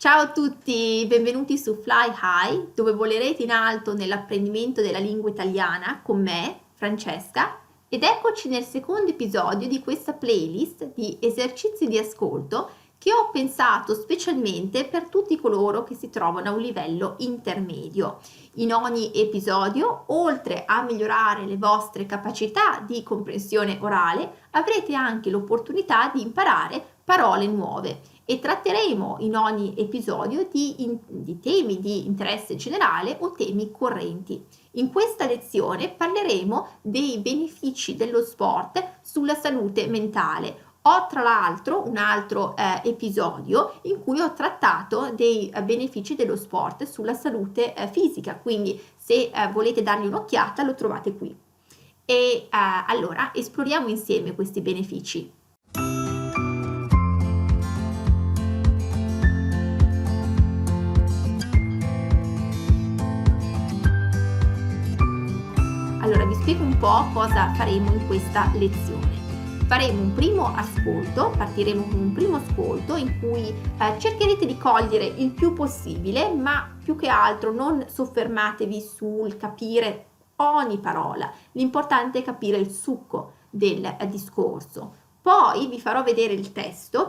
Ciao a tutti, benvenuti su Fly High, dove volerete in alto nell'apprendimento della lingua italiana con me, Francesca, ed eccoci nel secondo episodio di questa playlist di esercizi di ascolto che ho pensato specialmente per tutti coloro che si trovano a un livello intermedio. In ogni episodio, oltre a migliorare le vostre capacità di comprensione orale, avrete anche l'opportunità di imparare parole nuove e tratteremo in ogni episodio di temi di interesse generale o temi correnti. In questa lezione parleremo dei benefici dello sport sulla salute mentale. Ho tra l'altro un altro episodio in cui ho trattato dei benefici dello sport sulla salute fisica, quindi se volete dargli un'occhiata lo trovate qui. E allora esploriamo insieme questi benefici. Allora vi spiego un po' cosa faremo in questa lezione. Faremo un primo ascolto, partiremo con un primo ascolto in cui cercherete di cogliere il più possibile, ma più che altro non soffermatevi sul capire ogni parola, l'importante è capire il succo del discorso. Poi vi farò vedere il testo,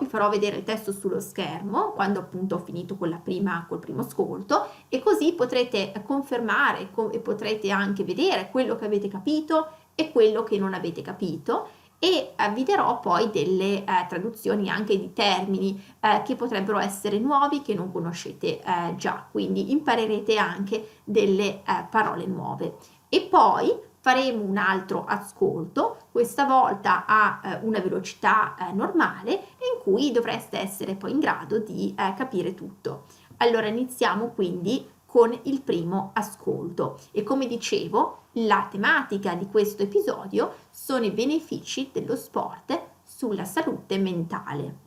sullo schermo quando appunto ho finito col primo ascolto, e così potrete confermare e potrete anche vedere quello che avete capito e quello che non avete capito, e vi darò poi delle traduzioni anche di termini che potrebbero essere nuovi, che non conoscete già, quindi imparerete anche delle parole nuove. E poi faremo un altro ascolto, questa volta a una velocità normale, in cui dovreste essere poi in grado di capire tutto. Allora iniziamo quindi con il primo ascolto e, come dicevo, la tematica di questo episodio sono i benefici dello sport sulla salute mentale.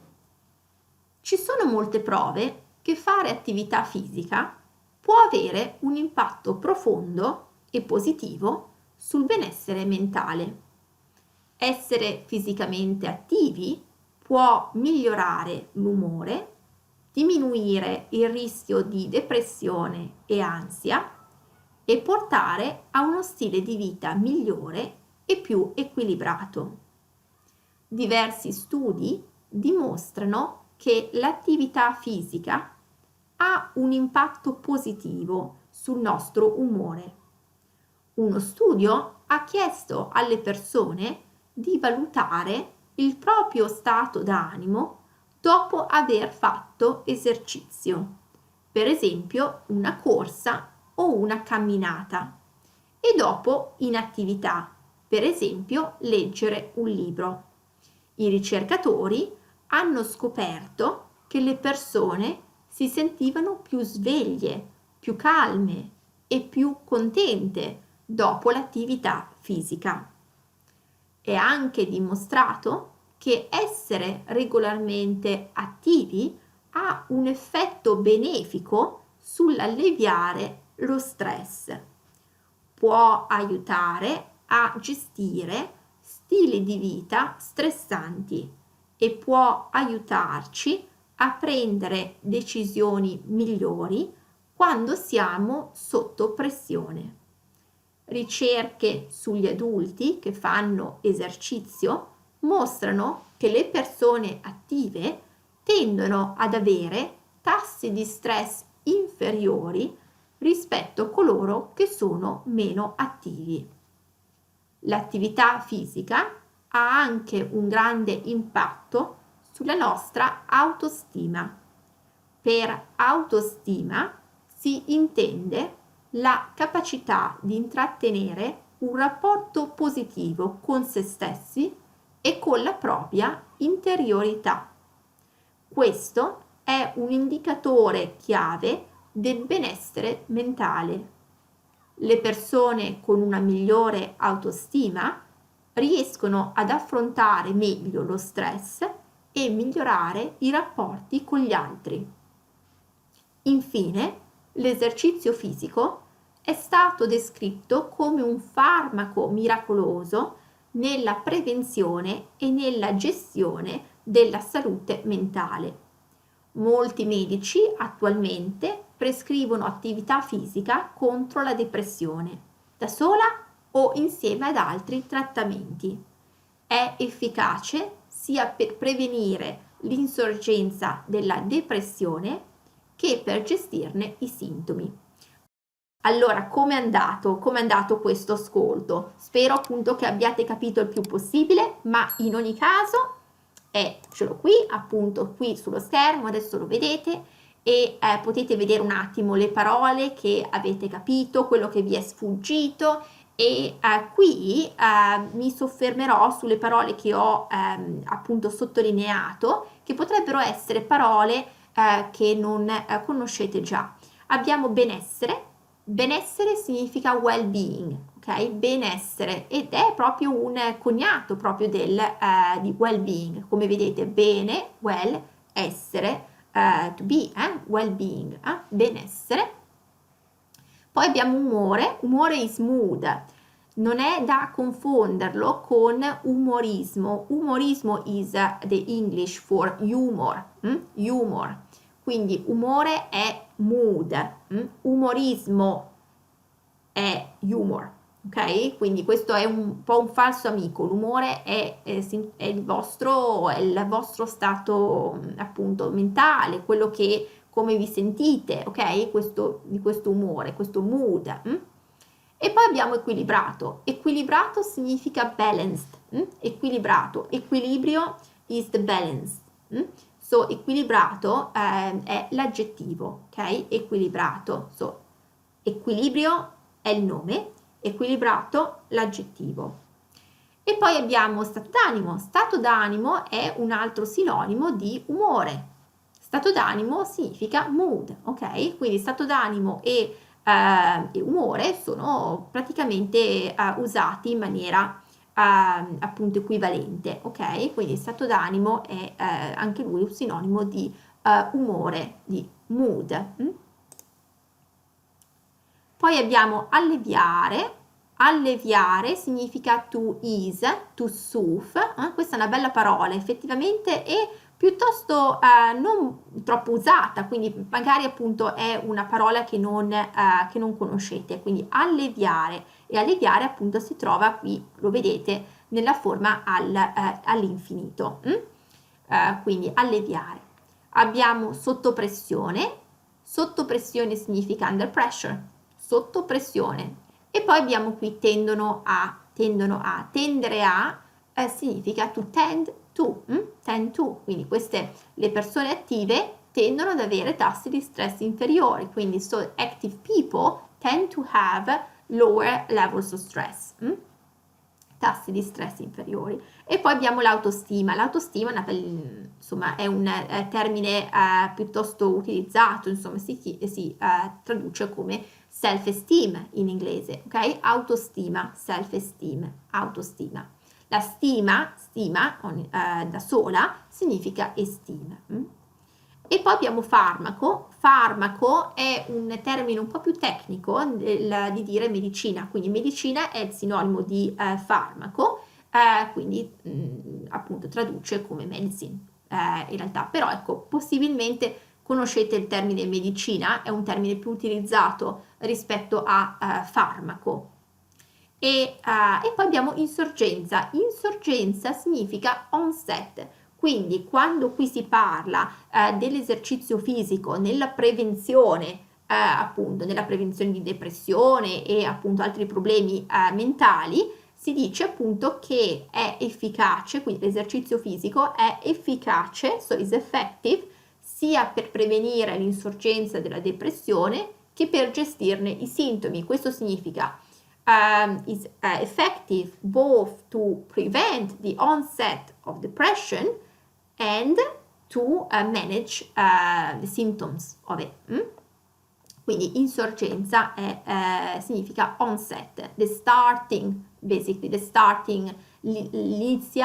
Ci sono molte prove che fare attività fisica può avere un impatto profondo e positivo sul benessere mentale. Essere fisicamente attivi può migliorare l'umore, diminuire il rischio di depressione e ansia e portare a uno stile di vita migliore e più equilibrato. Diversi studi dimostrano che l'attività fisica ha un impatto positivo sul nostro umore. Uno studio ha chiesto alle persone di valutare il proprio stato d'animo dopo aver fatto esercizio, per esempio una corsa o una camminata, e dopo inattività, per esempio leggere un libro. I ricercatori hanno scoperto che le persone si sentivano più sveglie, più calme e più contente dopo l'attività fisica. È anche dimostrato che essere regolarmente attivi ha un effetto benefico sull'alleviare lo stress. Può aiutare a gestire stili di vita stressanti e può aiutarci a prendere decisioni migliori quando siamo sotto pressione. Ricerche sugli adulti che fanno esercizio mostrano che le persone attive tendono ad avere tassi di stress inferiori rispetto a coloro che sono meno attivi. L'attività fisica ha anche un grande impatto sulla nostra autostima. Per autostima si intende la capacità di intrattenere un rapporto positivo con se stessi e con la propria interiorità. Questo è un indicatore chiave del benessere mentale. Le persone con una migliore autostima riescono ad affrontare meglio lo stress e migliorare i rapporti con gli altri. Infine, l'esercizio fisico è stato descritto come un farmaco miracoloso nella prevenzione e nella gestione della salute mentale. Molti medici attualmente prescrivono attività fisica contro la depressione, da sola o insieme ad altri trattamenti. È efficace sia per prevenire l'insorgenza della depressione che per gestirne i sintomi. Allora, come è andato? Come è andato questo ascolto? Spero appunto che abbiate capito il più possibile, ma in ogni caso ce l'ho qui, appunto qui sullo schermo, adesso lo vedete e potete vedere un attimo le parole che avete capito, quello che vi è sfuggito e qui mi soffermerò sulle parole che ho appunto sottolineato, che potrebbero essere parole che non conoscete già. Abbiamo benessere. Benessere significa well-being, ok? Benessere, ed è proprio un cognato proprio di well-being, come vedete, bene, well, essere, to be, well-being, benessere. Poi abbiamo umore, umore is mood, non è da confonderlo con umorismo. Umorismo is the English for humor, humor. Quindi umore è mood, umorismo è humor, ok? Quindi questo è un po' un falso amico, l'umore è il vostro stato appunto mentale, quello che come vi sentite, ok? Di questo umore, questo mood. E poi abbiamo equilibrato. Equilibrato significa balanced, equilibrato, equilibrio is the balance. So, equilibrato è l'aggettivo, ok? Equilibrato. So, equilibrio è il nome, equilibrato l'aggettivo. E poi abbiamo stato d'animo. Stato d'animo è un altro sinonimo di umore. Stato d'animo significa mood, ok? Quindi stato d'animo e umore sono praticamente usati in maniera appunto equivalente, ok? Quindi stato d'animo è anche lui un sinonimo di umore, di mood. Poi abbiamo alleviare. Alleviare significa to ease, to soothe, questa è una bella parola effettivamente e piuttosto non troppo usata, quindi magari appunto è una parola che non conoscete, quindi alleviare, e alleviare appunto si trova qui, lo vedete, nella forma all'infinito, quindi alleviare. Abbiamo sotto pressione significa under pressure, sotto pressione, e poi abbiamo qui tendere a significa to tend to, quindi le persone attive tendono ad avere tassi di stress inferiori, quindi so active people tend to have lower levels of stress, tassi di stress inferiori. E poi abbiamo l'autostima. L'autostima insomma è un termine piuttosto utilizzato, insomma si traduce come self-esteem in inglese, ok? Autostima, self-esteem, autostima. La stima da sola significa estima. E poi abbiamo farmaco. Farmaco è un termine un po' più tecnico di dire medicina, quindi medicina è il sinonimo di farmaco, quindi appunto traduce come medicine in realtà, però ecco, possibilmente conoscete il termine medicina, è un termine più utilizzato rispetto a farmaco. E poi abbiamo insorgenza. Insorgenza significa onset, quindi quando qui si parla dell'esercizio fisico nella prevenzione, appunto nella prevenzione di depressione e appunto altri problemi mentali, si dice appunto che è efficace, quindi l'esercizio fisico è efficace, so is effective, sia per prevenire l'insorgenza della depressione che per gestirne i sintomi. Questo significa is effective both to prevent the onset of depression and to manage the symptoms of it. Quindi insorgenza significa onset, the starting, basically the starting, l'inizio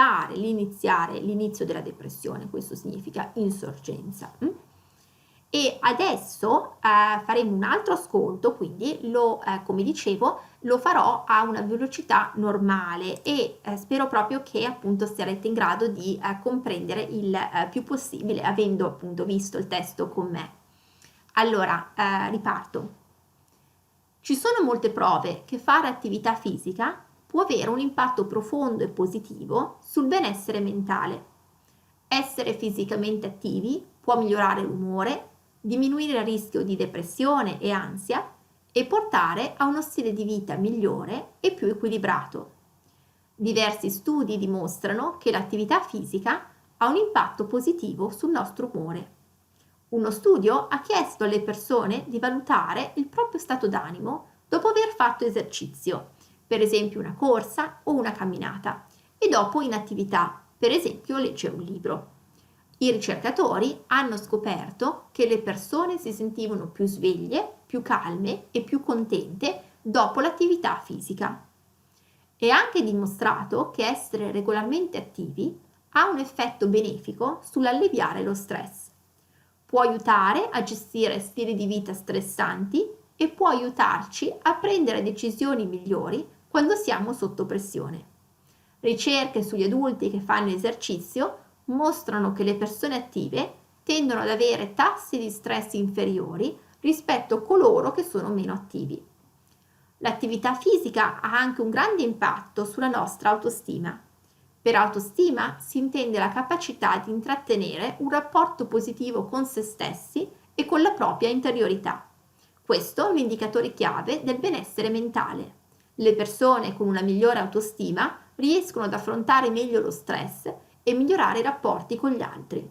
della depressione, questo significa insorgenza. E adesso faremo un altro ascolto, quindi come dicevo, lo farò a una velocità normale e spero proprio che appunto sarete in grado di comprendere il più possibile, avendo appunto visto il testo con me. Allora, riparto. Ci sono molte prove che fare attività fisica può avere un impatto profondo e positivo sul benessere mentale. Essere fisicamente attivi può migliorare l'umore, diminuire il rischio di depressione e ansia e portare a uno stile di vita migliore e più equilibrato. Diversi studi dimostrano che l'attività fisica ha un impatto positivo sul nostro umore. Uno studio ha chiesto alle persone di valutare il proprio stato d'animo dopo aver fatto esercizio, per esempio una corsa o una camminata, e dopo inattività, per esempio leggere un libro. I ricercatori hanno scoperto che le persone si sentivano più sveglie, più calme e più contente dopo l'attività fisica. È anche dimostrato che essere regolarmente attivi ha un effetto benefico sull'alleviare lo stress. Può aiutare a gestire stili di vita stressanti e può aiutarci a prendere decisioni migliori quando siamo sotto pressione. Ricerche sugli adulti che fanno esercizio mostrano che le persone attive tendono ad avere tassi di stress inferiori rispetto a coloro che sono meno attivi. L'attività fisica ha anche un grande impatto sulla nostra autostima. Per autostima si intende la capacità di intrattenere un rapporto positivo con se stessi e con la propria interiorità. Questo è un indicatore chiave del benessere mentale. Le persone con una migliore autostima riescono ad affrontare meglio lo stress e migliorare i rapporti con gli altri.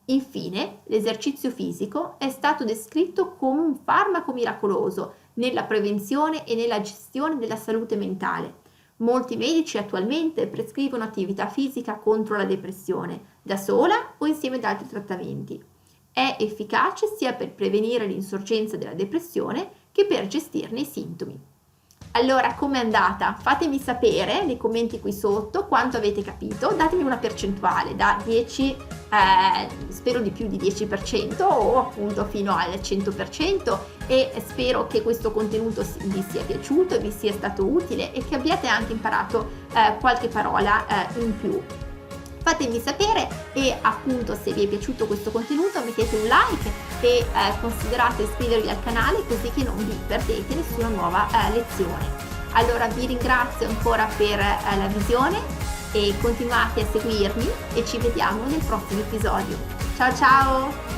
Infine, l'esercizio fisico è stato descritto come un farmaco miracoloso nella prevenzione e nella gestione della salute mentale. Molti medici attualmente prescrivono attività fisica contro la depressione, da sola o insieme ad altri trattamenti. È efficace sia per prevenire l'insorgenza della depressione che per gestirne i sintomi. Allora, com'è andata? Fatemi sapere nei commenti qui sotto quanto avete capito, datemi una percentuale da 10, spero di più di 10% o appunto fino al 100%, e spero che questo contenuto vi sia piaciuto e vi sia stato utile e che abbiate anche imparato qualche parola in più. Fatemi sapere e appunto se vi è piaciuto questo contenuto mettete un like e considerate iscrivervi al canale così che non vi perdete nessuna nuova lezione. Allora vi ringrazio ancora per la visione e continuate a seguirmi e ci vediamo nel prossimo episodio. Ciao ciao!